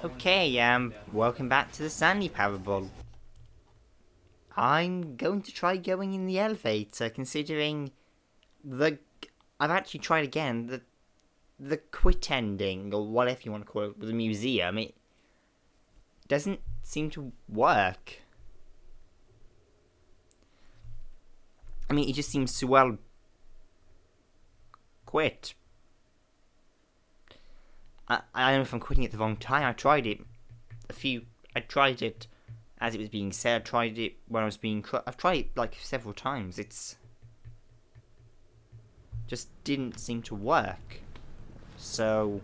Okay, welcome back to the Stanley Parable. I'm going to try going in the elevator, considering I've actually tried again, the quit ending, or whatever you want to call it, with the museum. It doesn't seem to work. I mean, it just seems to, well, quit. I don't know if I'm quitting at the wrong time. I tried it as it was being said. I tried it when I was being... I've tried it, like, several times. It's... just didn't seem to work. So...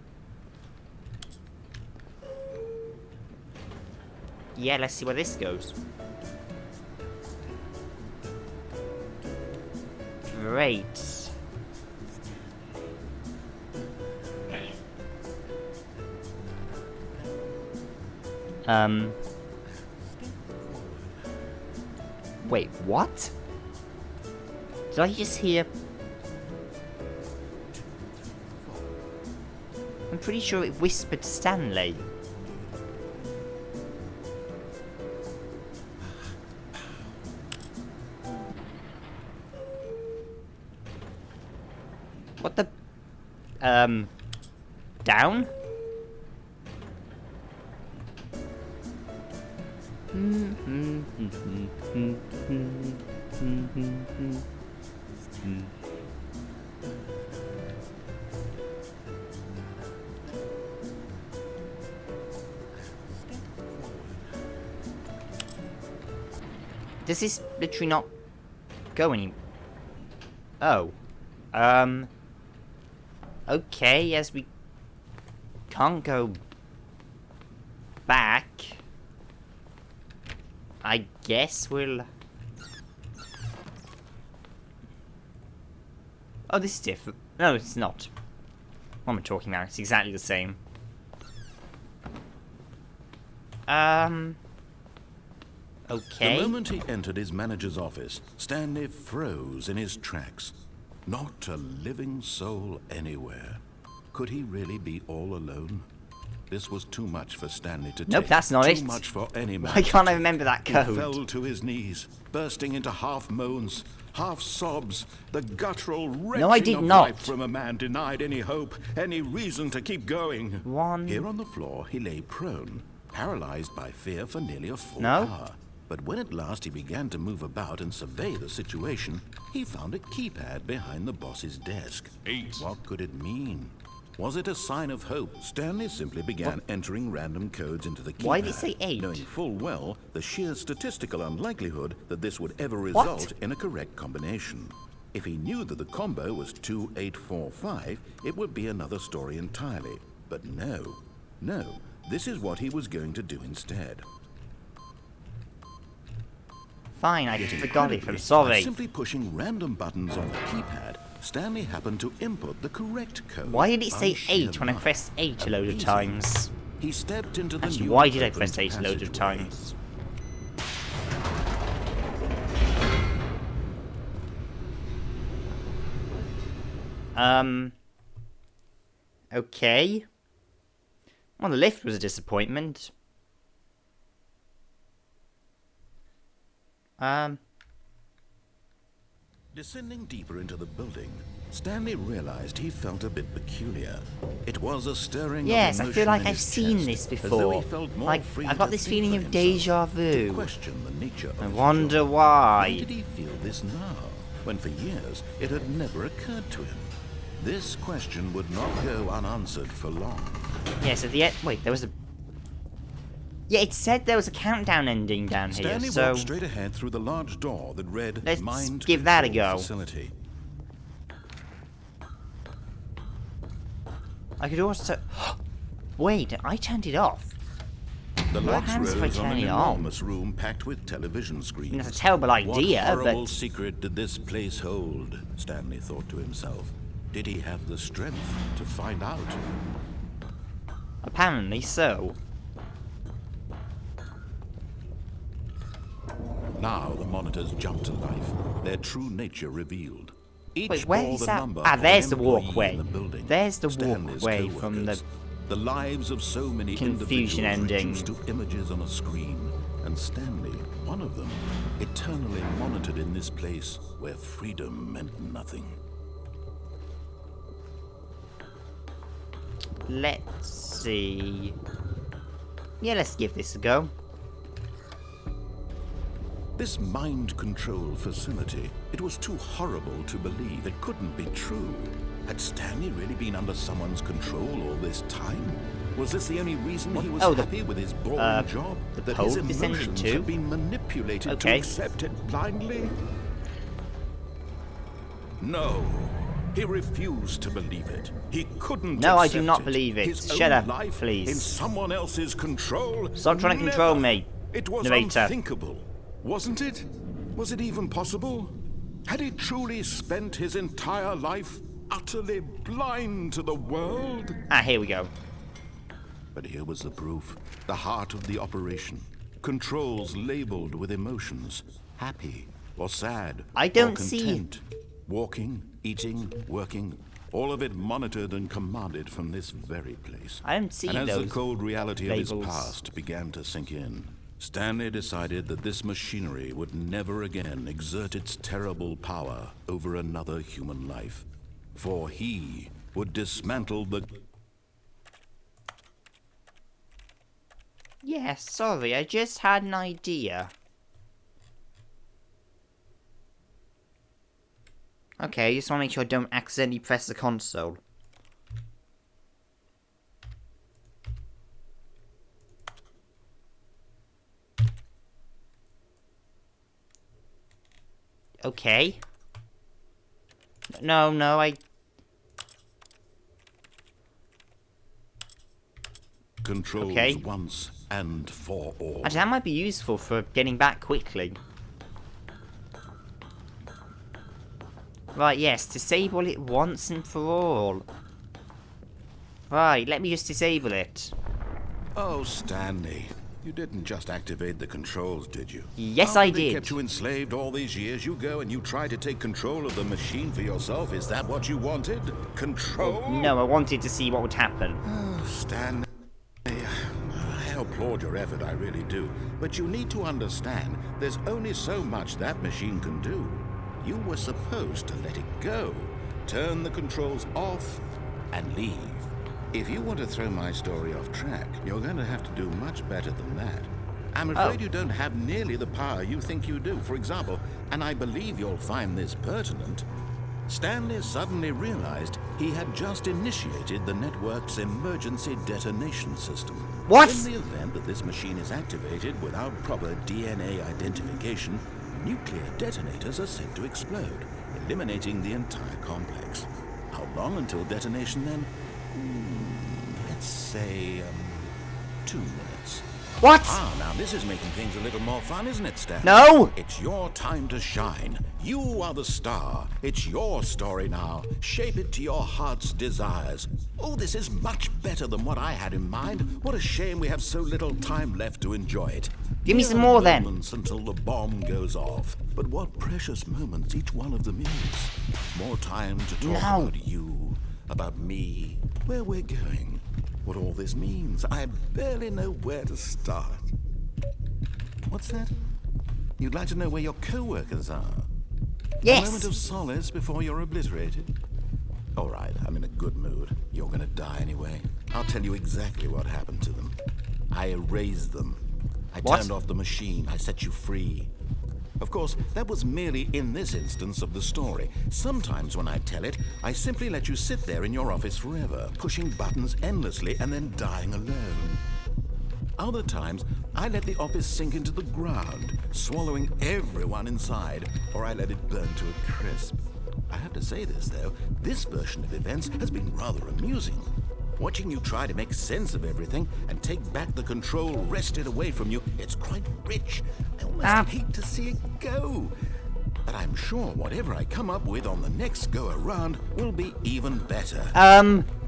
yeah, let's see where this goes. Great. Wait, what? Did I just hear... I'm pretty sure it whispered Stanley. What the... down? Does this literally not go any... oh. Okay, as we can't go back, I guess we'll... oh, this is different. No, it's not. What am I talking about? It's exactly the same. Okay. The moment he entered his manager's office, Stanley froze in his tracks. Not a living soul anywhere. Could he really be all alone? This was too much for Stanley to take. Nope, that's not it. Too much for any man. Why can't I remember that code? He fell to his knees, bursting into half moans, half sobs, the guttural retching of life from a man denied any hope, any reason to keep going. Here on the floor, he lay prone, paralyzed by fear for nearly a full hour. But when at last he began to move about and survey the situation, he found a keypad behind the boss's desk. 8. What could it mean? Was it a sign of hope? Stanley simply began entering random codes into the keypad. Why did it say 8? Knowing full well the sheer statistical unlikelihood that this would ever result in a correct combination. If he knew that the combo was 2845, it would be another story entirely. But no, this is what he was going to do instead. Fine, I forgot it. I'm sorry. By simply pushing random buttons on the keypad, Stanley happened to input the correct code. Why did it say 8 when I pressed 8 a load of times? He stepped into the actually, why did I press 8 a load of times? Okay. Well, the lift was a disappointment. Descending deeper into the building, Stanley realized he felt a bit peculiar. It was a stirring yes, of I feel like in I've his seen chest, this as though before. he felt more Like, free I've got to this think feeling for of himself, deja vu. to question the nature of I his wonder job. why. Why did he feel this now, when for years it had never occurred to him? This question would not go unanswered for long. Yes, at the end... wait, there was a... yeah, it said there was a countdown ending down here, Stanley so... walked straight ahead through the large door that read let's Mind give that a Control go. Facility. I could also... wait, I turned it off. The What lights happens if I rose on turn an it on? enormous room packed with television screens. That's a terrible idea, What horrible but... secret did this place hold? Stanley thought to himself. Did he have the strength to find out? apparently so. Now the monitors jumped to life, their true nature revealed. Each Wait, where bore is the that? number Ah, of there's the employee walkway. in the building. There's the Stanley's walkway from the... co-workers. The lives of so many confusion ending reduced to images on a screen, and Stanley, one of them, eternally monitored in this place where freedom meant nothing. Let's see. Yeah, let's give this a go. This mind control facility, it was too horrible to believe. It couldn't be true. Had Stanley really been under someone's control all this time? Was this the only reason he was happy with his boring job? That his emotions had been manipulated to accept it blindly? No. He refused to believe it. He couldn't. No, I do not believe it. Shut up, please. In someone else's control. Stop trying to control me. It was unthinkable, wasn't it? Was it even possible? Had he truly spent his entire life utterly blind to the world? Ah, here we go. But here was the proof. The heart of the operation. Controls labeled with emotions. Happy or sad. I don't or content. Walking, eating, working, all of it monitored and commanded from this very place. I don't see those And as the cold reality labels of his past began to sink in, Stanley decided that this machinery would never again exert its terrible power over another human life. For he would dismantle the... Yeah, sorry, I just had an idea. Okay, I just want to make sure I don't accidentally press the console. Okay. No, I... Controls once and for all. Actually, that might be useful for getting back quickly. Right, yes, disable it once and for all. Right, let me just disable it. Oh, Stanley, you didn't just activate the controls, did you? Yes, I did. They did. kept you enslaved all these years. You go and you try to take control of the machine for yourself. Is that what you wanted? Control? No, I wanted to see what would happen. Oh, Stanley, I applaud your effort, I really do. But you need to understand, there's only so much that machine can do. You were supposed to let it go, turn the controls off, and leave. If you want to throw my story off track, you're going to have to do much better than that. I'm afraid you don't have nearly the power you think you do. For example, and I believe you'll find this pertinent, Stanley suddenly realized he had just initiated the network's emergency detonation system. What? In the event that this machine is activated without proper DNA identification, nuclear detonators are set to explode, eliminating the entire complex. How long until detonation then? Let's say, 2 minutes. What? Ah, now this is making things a little more fun, isn't it, Stan? No! It's your time to shine. You are the star. It's your story now. Shape it to your heart's desires. Oh, this is much better than what I had in mind. What a shame we have so little time left to enjoy it. Give me some more then. Moments until the bomb goes off. But what precious moments each one of them is. More time to talk about you, about me, where we're going, what all this means. I barely know where to start. What's that? You'd like to know where your co-workers are? Yes. A moment of solace before you're obliterated? All right, I'm in a good mood. You're gonna die anyway. I'll tell you exactly what happened to them. I erased them. I turned off the machine. I set you free. Of course, that was merely in this instance of the story. Sometimes when I tell it, I simply let you sit there in your office forever, pushing buttons endlessly and then dying alone. Other times, I let the office sink into the ground, swallowing everyone inside, or I let it burn to a crisp. I have to say this, though, this version of events has been rather amusing. Watching you try to make sense of everything and take back the control wrested away from you, it's quite rich. I almost hate to see it go. But I'm sure whatever I come up with on the next go-around will be even better.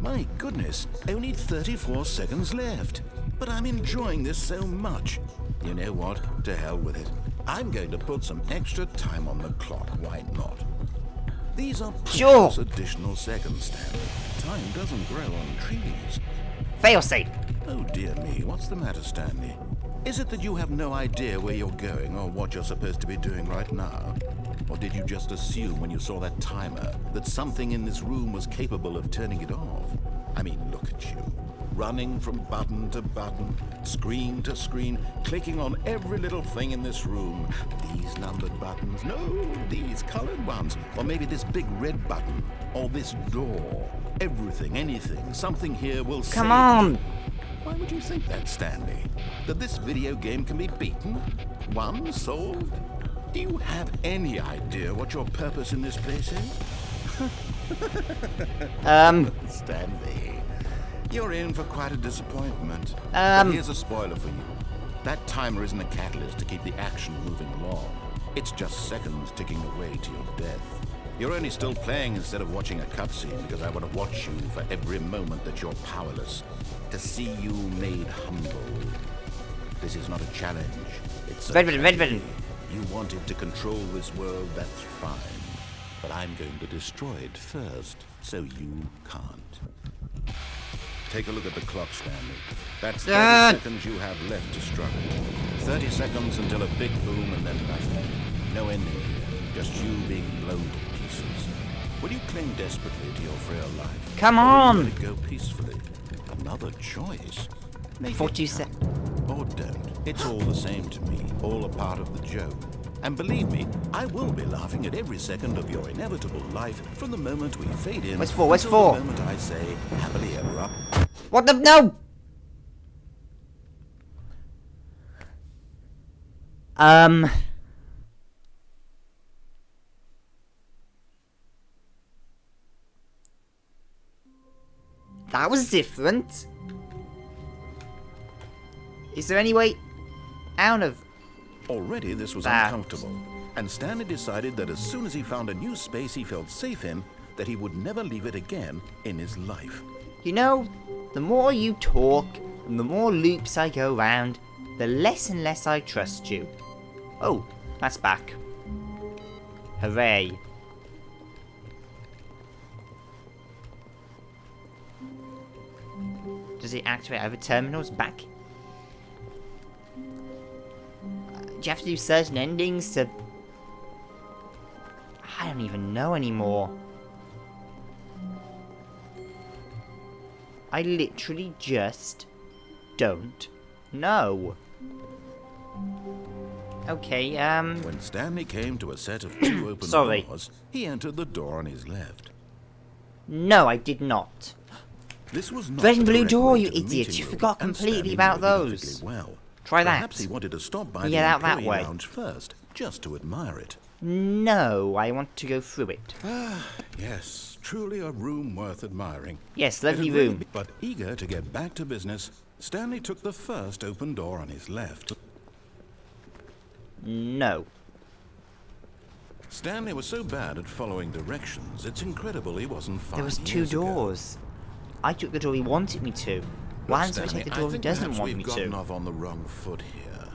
My goodness, only 34 seconds left. But I'm enjoying this so much. You know what? To hell with it. I'm going to put some extra time on the clock. Why not? These are precious additional seconds, Stanley. Time doesn't grow on trees. Failsafe. Oh dear me, what's the matter, Stanley? Is it that you have no idea where you're going or what you're supposed to be doing right now? Or did you just assume when you saw that timer that something in this room was capable of turning it off? I mean, look at you. Running from button to button, screen to screen, clicking on every little thing in this room. These numbered buttons, no, these colored ones. Or maybe this big red button, or this door. Everything, anything, something here will save Come on! you. Why would you think that, Stanley? That this video game can be beaten? Won? Solved? Do you have any idea what your purpose in this place is? Stanley, you're in for quite a disappointment. But here's a spoiler for you. That timer isn't a catalyst to keep the action moving along. It's just seconds ticking away to your death. You're only still playing instead of watching a cutscene because I want to watch you for every moment that you're powerless. To see you made humble. This is not a challenge. It's a Red button. You wanted to control this world, that's fine. But I'm going to destroy it first, so you can't. Take a look at the clock, Stanley. That's 30 seconds you have left to struggle. 30 seconds until a big boom and then nothing. No ending here, just you being blown to pieces. Will you cling desperately to your frail life? Come or on! will you let it go peacefully? Another choice. Make 42 it seconds. or don't. It's all the same to me, all a part of the joke. And believe me, I will be laughing at every second of your inevitable life from the moment we fade in Where's 4? Where's until 4? the moment I say happily ever up. What the? No! That was different. Is there any way out of Already this was that? uncomfortable, and Stanley decided that as soon as he found a new space he felt safe in, that he would never leave it again in his life. You know, the more you talk and the more loops I go round, the less and less I trust you. Oh, that's back. Hooray. Does it activate other terminals back? Do you have to do certain endings to... I don't even know anymore. I literally just don't know. Okay, When Stanley came to a set of 2 open Sorry. doors, he entered the door on his left. No, I did not. This was not Red and the blue correct door, way you to the idiot. meeting You room, forgot and completely Stanley about knew it those. perfectly well. Try that. Perhaps he wanted to stop by Yeah, the that employee way. lounge first, just to admire it. No, I want to go through it. Yes, truly a room worth admiring. Yes, It lovely had really room. been- But eager to get back to business, Stanley took the first open door on his left. No. Stanley was so bad at following directions, it's incredible he wasn't 5 There was 2 years ago. doors. I took the door he wanted me to. Why doesn't he take the door he doesn't want me we've gotten to? off on the wrong foot here.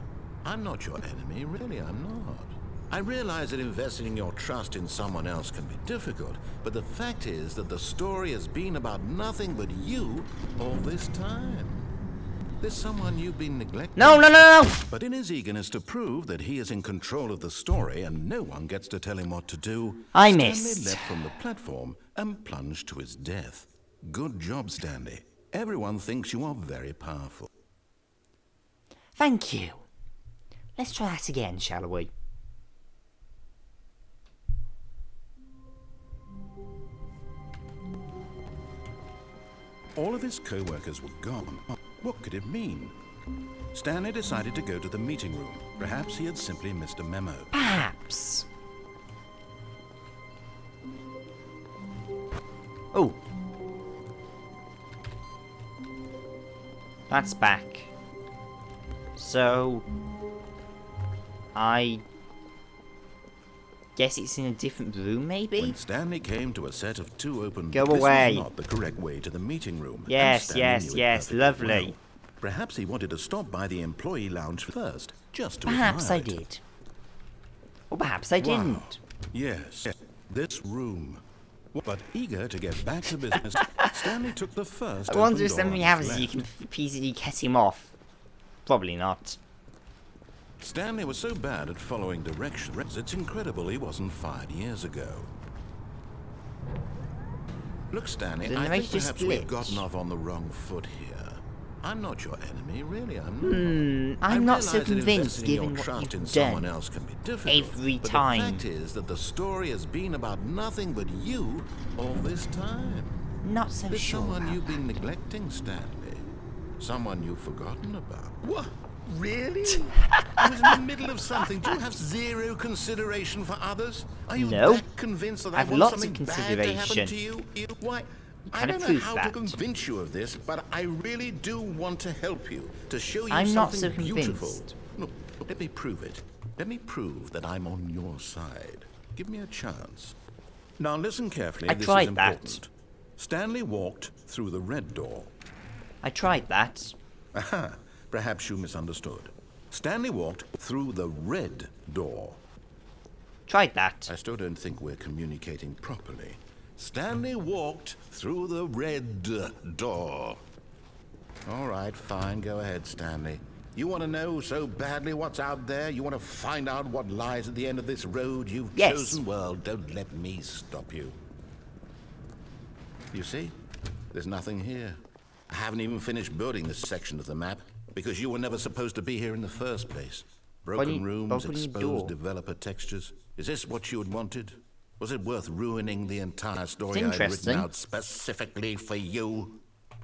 I'm not your enemy, really I'm not. I realize that investing your trust in someone else can be difficult, but the fact is that the story has been about nothing but you all this time. There's someone you've been neglecting. No! But in his eagerness to prove that he is in control of the story and no one gets to tell him what to do, I Stanley missed. leapt from the platform and plunged to his death. Good job, Stanley. Everyone thinks you are very powerful. Thank you. Let's try that again, shall we? All of his co-workers were gone. What could it mean? Stanley decided to go to the meeting room. Perhaps he had simply missed a memo. Perhaps. Oh. That's back. So... I... guess it's in a different room, maybe? When Stanley came to a set of 2 open Go doors, away. this was not the correct way to the meeting room. and Yes, Stanley yes, knew it yes, perfectly lovely. well. Perhaps he wanted to stop by the employee lounge first, just to Perhaps I admire it. did. Or perhaps I Wow. didn't. Yes, this room. But eager to get back to business, Stanley took the first. I wonder if something happens, you can easily get him off. Probably not. Stanley was so bad at following directions, it's incredible he wasn't fired years ago. Look, Stanley, I think perhaps we've gotten off on the wrong foot here. I'm not your enemy, really, I'm not. I'm not so convinced, given what you've someone done else can be difficult, every but time. The fact is that the story has been about nothing but you all this time. Not so There's sure. someone you've been neglecting, Stanley. Someone you've forgotten about. What? Really? I was in the middle of something. Do you have zero consideration for others? Are you that convinced that I want lots something of bad to happen to you? Why? I don't know how to convince you of this, but I really do want to help you, to show you something beautiful. Look, let me prove it. Let me prove that I'm on your side. Give me a chance. Now listen carefully. This is important. Stanley walked through the red door. I tried that. Aha. Perhaps you misunderstood. Stanley walked through the red door. Tried that. I still don't think we're communicating properly. Stanley walked through the red door. All right, fine. Go ahead, Stanley. You want to know so badly what's out there? You want to find out what lies at the end of this road you've chosen? Well, don't let me stop you. You see? There's nothing here. I haven't even finished building this section of the map, because you were never supposed to be here in the first place. Broken rooms, exposed developer textures. Is this what you had wanted? Was it worth ruining the entire story I had written out specifically for you?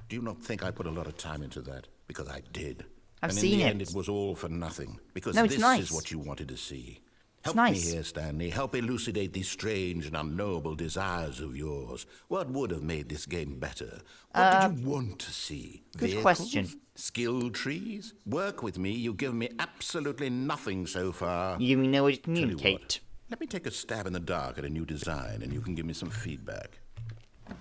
Do you not think I put a lot of time into that? Because I did. I've seen it. And in the end, it was all for nothing. Because this is what you wanted to see. Help me here, Stanley. Help elucidate these strange and unknowable desires of yours. What would have made this game better? What did you want to see? Good question. Skill trees? Work with me. You've given me absolutely nothing so far. You know how to communicate. Let me take a stab in the dark at a new design, and you can give me some feedback.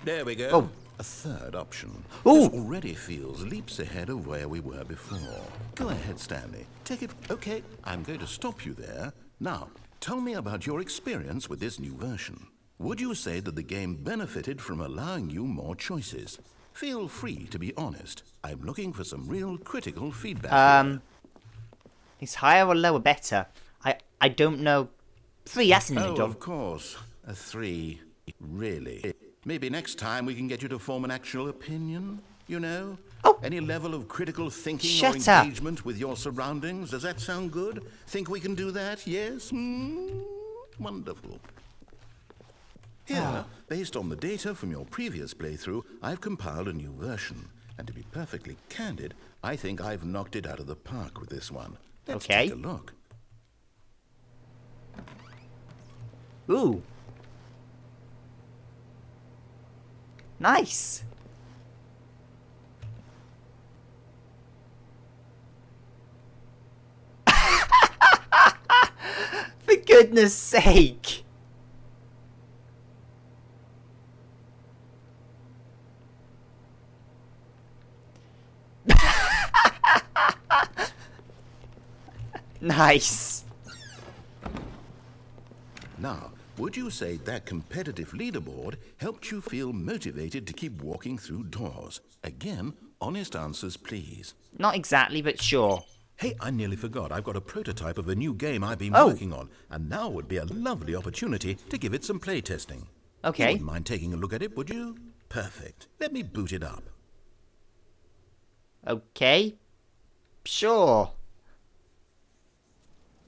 There we go. Oh. A third option. Ooh. This already feels leaps ahead of where we were before. Go ahead, Stanley. Take it. Okay, I'm going to stop you there. Now, tell me about your experience with this new version. Would you say that the game benefited from allowing you more choices? Feel free to be honest. I'm looking for some real critical feedback here. Is higher or lower better? I don't know. 3, that's in the middle. Oh, of course. A 3. Really? Maybe next time we can get you to form an actual opinion, you know? Oh. Any level of critical thinking or engagement with your surroundings. Does that sound good? Think we can do that? Yes? Wonderful. Here, based on the data from your previous playthrough, I've compiled a new version. And to be perfectly candid, I think I've knocked it out of the park with this one. Let's take a look. Ooh. Nice. For goodness sake. Nice. Now, would you say that competitive leaderboard helped you feel motivated to keep walking through doors? Again, honest answers, please. Not exactly, but sure. Hey, I nearly forgot. I've got a prototype of a new game I've been working on, and now would be a lovely opportunity to give it some playtesting. Okay. You wouldn't mind taking a look at it, would you? Perfect. Let me boot it up. Okay. Sure.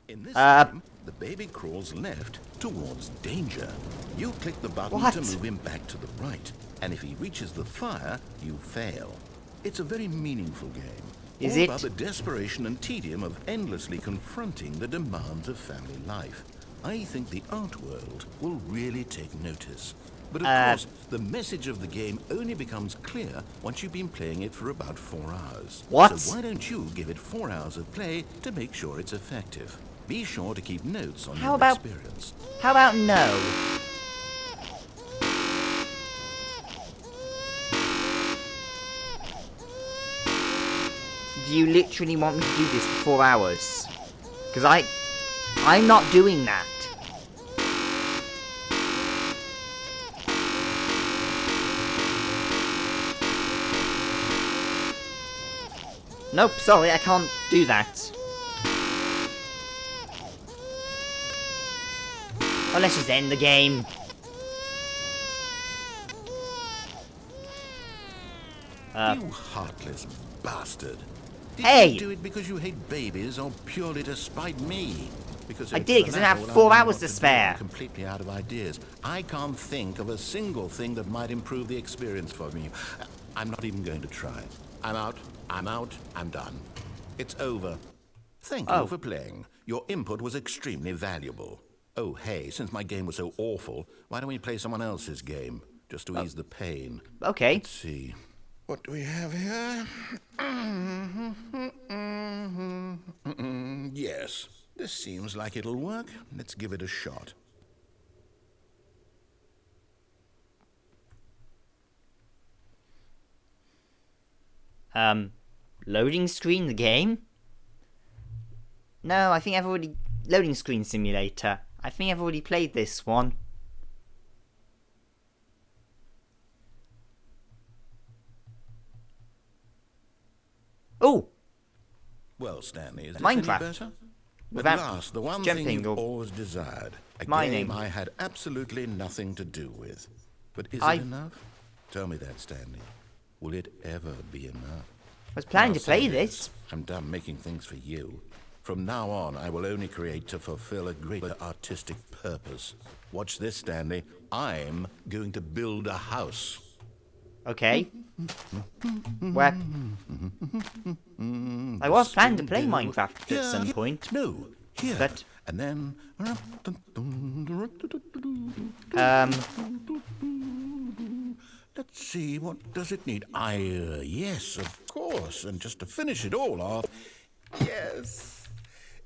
In this game, the baby crawls left towards danger. You click the button to move him back to the right, and if he reaches the fire, you fail. It's a very meaningful game. Is all it? About the desperation and tedium of endlessly confronting the demands of family life. I think the art world will really take notice. But of course, the message of the game only becomes clear once you've been playing it for about 4 hours. What? So why don't you give it 4 hours of play to make sure it's effective? Be sure to keep notes on your experience. How about no? Do you literally want me to do this for 4 hours? Because I'm not doing that. Nope, sorry, I can't do that. Oh, let's just end the game. You heartless bastard. Hey! Did you do it because you hate babies or purely to spite me? Because I did, because I have 4 hours to spare. I'm completely out of ideas. I can't think of a single thing that might improve the experience for me. I'm not even going to try. I'm out. I'm done. It's over. Thank you for playing. Your input was extremely valuable. Oh, hey, since my game was so awful, why don't we play someone else's game? Just to ease the pain. Okay. Let's see. What do we have here? Yes, this seems like it'll work. Let's give it a shot. Loading screen the game? No, I think I've already... Loading screen simulator. I think I've already played this one. Oh! Well, Stanley, is this Minecraft. any better? Without At last, the one jumping thing you've or always desired. A mining. game I had absolutely nothing to do with. But is it enough? Tell me that, Stanley. Will it ever be enough? I was planning to play Say this. I'm done making things for you. From now on, I will only create to fulfill a greater artistic purpose. Watch this, Stanley. I'm going to build a house. Okay. Where? I was planning to play Minecraft at some point. No, here. But and then let's see, what does it need? Yes, of course. And just to finish it all off, yes,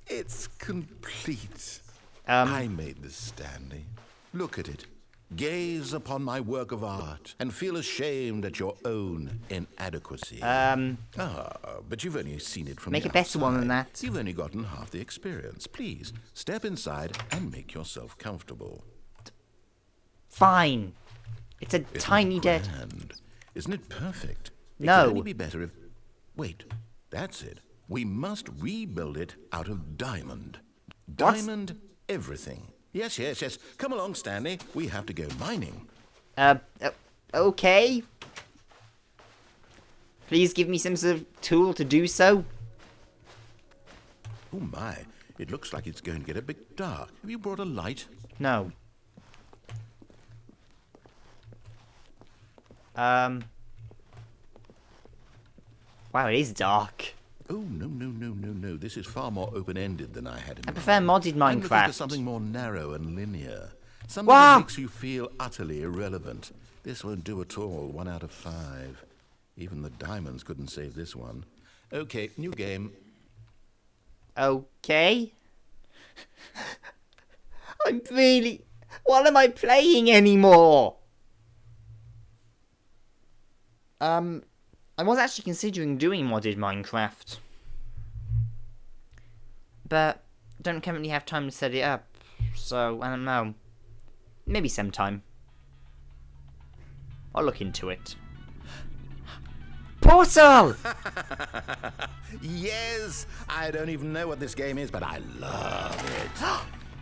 it's complete. I made this, Stanley. Look at it. Gaze upon my work of art and feel ashamed at your own inadequacy. But you've only seen it from make the a better one than outside. that. You've only gotten half the experience. Please, step inside and make yourself comfortable. Fine. It's a tiny dead. Isn't it perfect? It No. could only be better if... Wait, that's it. We must rebuild it out of diamond. Diamond everything. Yes. Come along, Stanley. We have to go mining. Okay. Please give me some sort of tool to do so. Oh my, it looks like it's going to get a bit dark. Have you brought a light? No. Wow, it is dark. Oh, no. This is far more open-ended than I had in mind. I prefer modded Minecraft. I'm looking for something more narrow and linear. Something that makes you feel utterly irrelevant. This won't do at all. 1 out of 5. Even the diamonds couldn't save this one. Okay, new game. Okay. I'm really... What am I playing anymore? I was actually considering doing modded Minecraft. But don't currently have time to set it up. So, I don't know. Maybe sometime. I'll look into it. Portal! Yes! I don't even know what this game is, but I love it.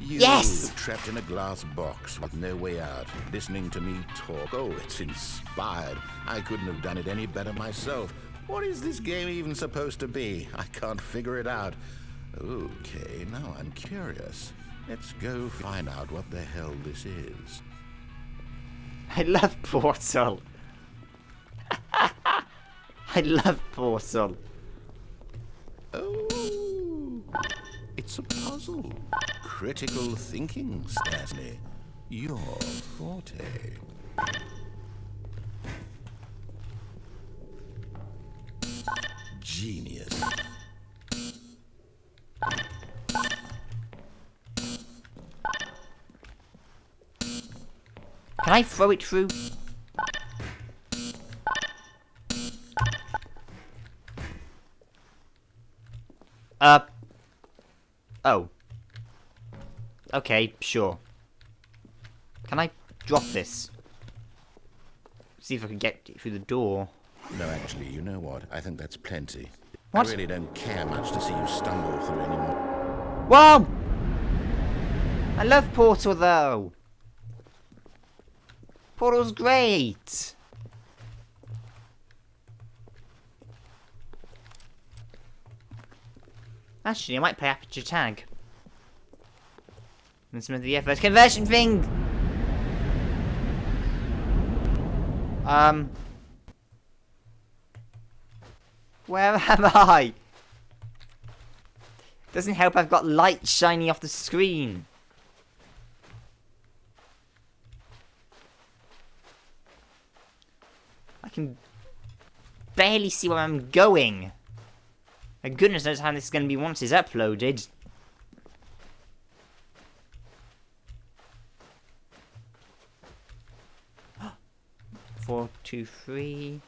You, yes! trapped in a glass box with no way out, listening to me talk. Oh, it's inspired. I couldn't have done it any better myself. What is this game even supposed to be? I can't figure it out. Okay, now I'm curious. Let's go find out what the hell this is. I love Portal. I love Portal. Oh, it's a puzzle. Critical thinking, Stanley. Your forte. Genius. Can I throw it through? Oh. Okay, sure. Can I drop this? See if I can get it through the door. No, actually, you know what? I think that's plenty. What? I really don't care much to see you stumble through anymore. Whoa! I love Portal though. Portal's great. Actually, I might play Aperture Tag. And some of the first conversion thing. Where am I? Doesn't help I've got light shining off the screen. I can barely see where I'm going. And goodness knows how this is going to be once it's uploaded. Four, two, three.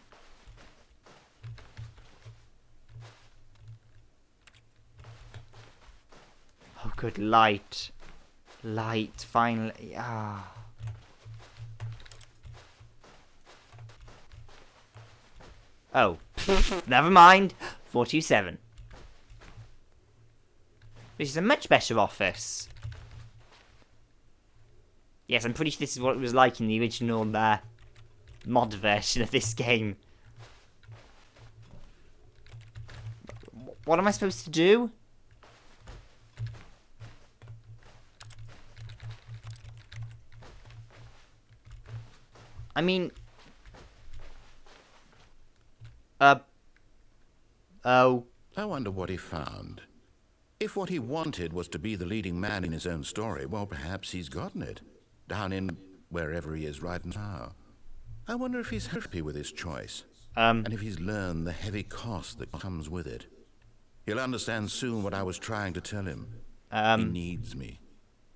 Oh, good light. Light, finally. Ah. Oh. Never mind. 427. This is a much better office. Yes, I'm pretty sure this is what it was like in the original mod version of this game. What am I supposed to do? I mean... Oh. I wonder what he found. If what he wanted was to be the leading man in his own story, well, perhaps he's gotten it. Down in wherever he is right now. I wonder if he's happy with his choice. And if he's learned the heavy cost that comes with it. He'll understand soon what I was trying to tell him. He needs me.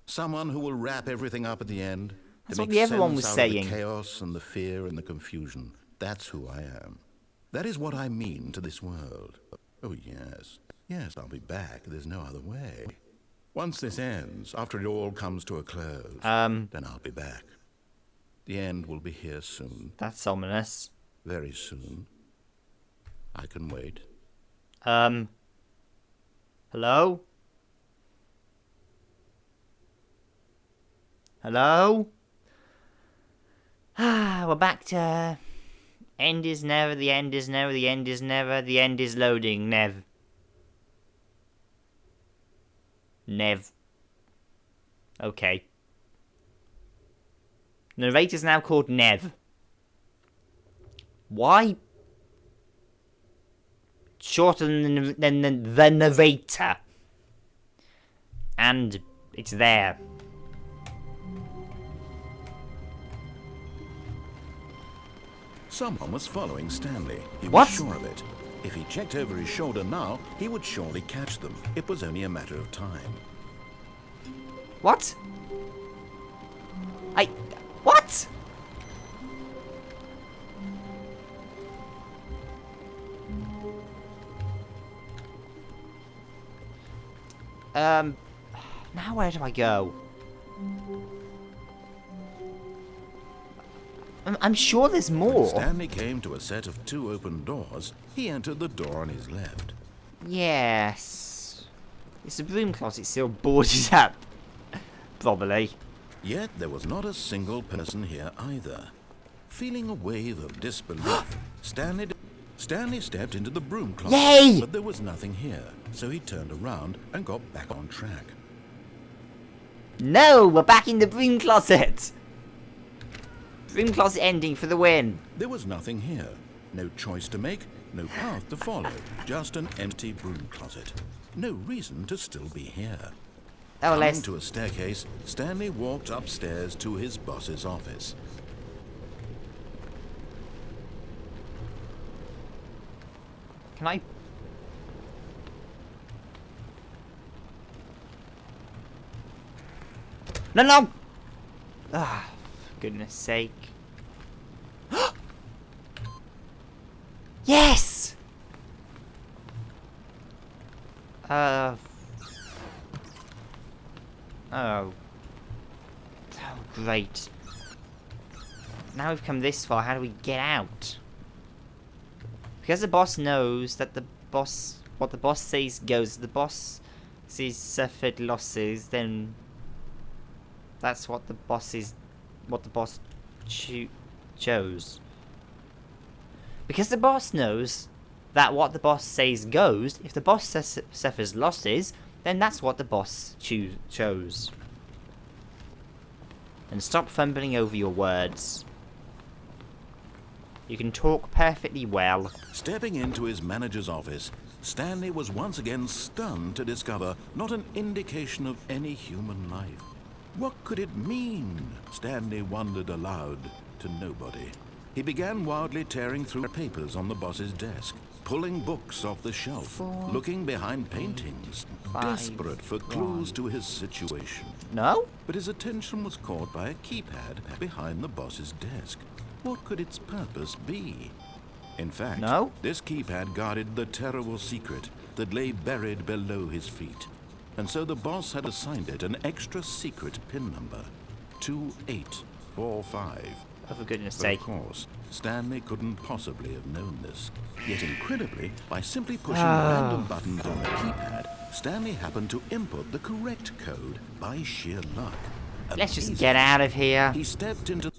Someone who will wrap everything up at the end. That's what everyone was saying. The chaos and the fear and the confusion. That's who I am. That is what I mean to this world. Oh, yes. Yes, I'll be back. There's no other way. Once this ends, after it all comes to a close, then I'll be back. The end will be here soon. That's ominous. Very soon. I can wait. Hello? Hello? We're back to... End is never, the end is never, the end is never, the end is loading, Nev. Nev. Okay. Narrator's now called Nev. Why? Shorter than the narrator. And it's there. Someone was following Stanley. He What? was sure of it. If he checked over his shoulder now, he would surely catch them. It was only a matter of time. What? What? Now where do I go? I'm sure there's more. When Stanley came to a set of 2 open doors. He entered the door on his left. Yes. It's a broom closet still boarded up. Probably. Yet there was not a single person here either. Feeling a wave of disbelief, Stanley stepped into the broom closet. Yay! But there was nothing here, so he turned around and got back on track. No, we're back in the broom closet. Broom closet ending for the win. There was nothing here. No choice to make, no path to follow. Just an empty broom closet. No reason to still be here. Oh, Coming to a staircase, Stanley walked upstairs to his boss's office. Can I... No, no! Ah, for goodness sake. Yes! Oh. Oh, great. Now we've come this far, how do we get out? Because the boss knows that the what the boss says goes. If the boss says suffered losses, then that's what the boss chose. Because the boss knows that what the boss says goes. If the boss suffers losses, then that's what the boss chose. And stop fumbling over your words. You can talk perfectly well. Stepping into his manager's office, Stanley was once again stunned to discover not an indication of any human life. What could it mean? Stanley wondered aloud to nobody. He began wildly tearing through papers on the boss's desk, pulling books off the shelf, looking behind paintings, desperate for clues to his situation. No? But his attention was caught by a keypad behind the boss's desk. What could its purpose be? In fact, this keypad guarded the terrible secret that lay buried below his feet. And so the boss had assigned it an extra secret pin number, 2845. Oh, for goodness sake. Of course, Stanley couldn't possibly have known this. Yet incredibly, by simply pushing random buttons on the keypad, Stanley happened to input the correct code by sheer luck. Let's just get out of here. He stepped into